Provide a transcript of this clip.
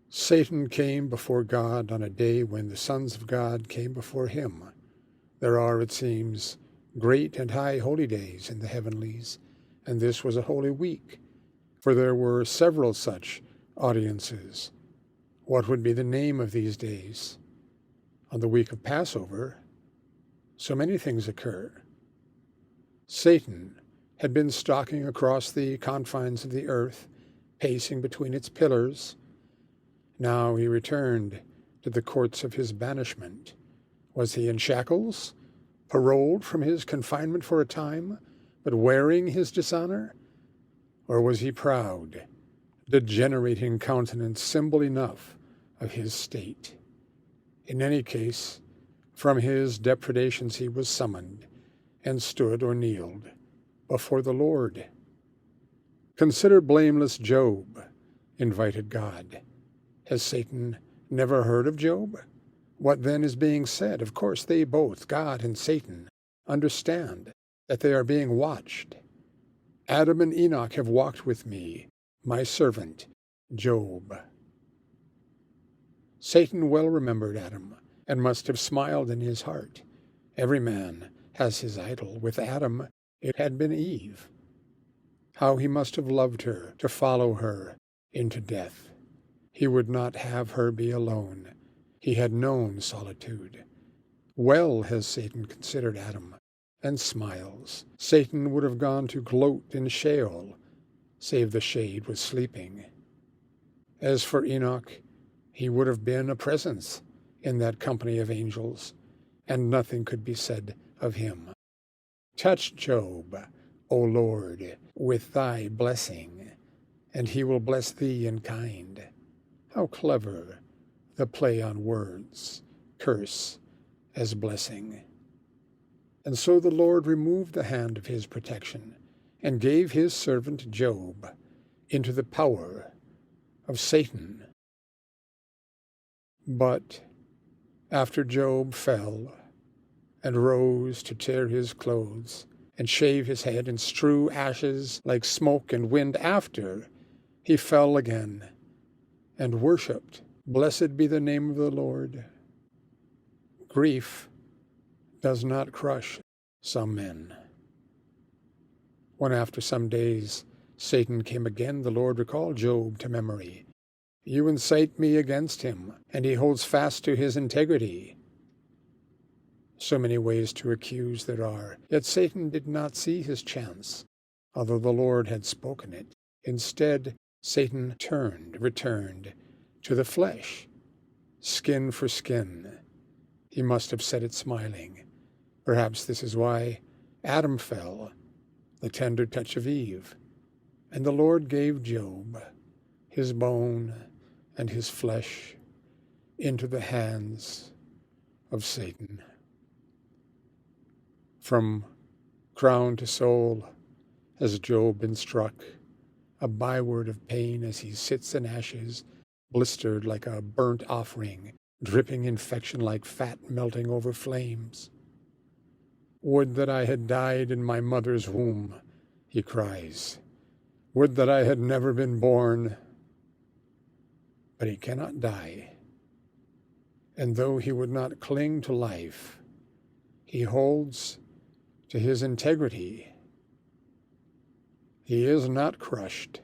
Satan came before God on a day when the sons of God came before him. There are, it seems, great and high holy days in the heavenlies, and this was a holy week, for there were several such audiences. What would be the name of these days? On the week of Passover, so many things occur. Satan had been stalking across the confines of the earth, pacing between its pillars. Now he returned to the courts of his banishment. Was he in shackles, paroled from his confinement for a time, but wearing his dishonor? Or was he proud, degenerating countenance symbol enough of his state? In any case, from his depredations he was summoned, and stood or kneeled before the Lord. Consider blameless Job, invited God. Has Satan never heard of Job? What then is being said? Of course, they both, God and Satan, understand that they are being watched. Adam and Enoch have walked with me, my servant, Job. Satan well remembered Adam, and must have smiled in his heart. Every man has his idol. With Adam, it had been Eve. How he must have loved her, to follow her into death. He would not have her be alone. He had known solitude. Well has Satan considered Adam, and smiles. Satan would have gone to gloat in Sheol, save the shade was sleeping. As for Enoch, he would have been a presence in that company of angels, and nothing could be said of him. Touch Job, O Lord, with thy blessing, and he will bless thee in kind. How clever the play on words, curse as blessing. And so the Lord removed the hand of his protection, and gave his servant Job into the power of Satan. But after Job fell, and rose to tear his clothes, and shave his head, and strew ashes like smoke and wind after, he fell again, and worshipped. Blessed be the name of the Lord. Grief does not crush some men. When after some days Satan came again, the Lord recalled Job to memory. You incite me against him, and he holds fast to his integrity. So many ways to accuse there are, yet Satan did not see his chance, although the Lord had spoken it. Instead, Satan returned to the flesh, skin for skin. He must have said it smiling. Perhaps this is why Adam fell, the tender touch of Eve, and the Lord gave Job, his bone and his flesh, into the hands of Satan. From crown to sole has Job been struck, a byword of pain as he sits in ashes, blistered like a burnt offering, dripping infection like fat melting over flames. Would that I had died in my mother's womb, he cries. Would that I had never been born. But he cannot die. And though he would not cling to life, he holds to his integrity. He is not crushed.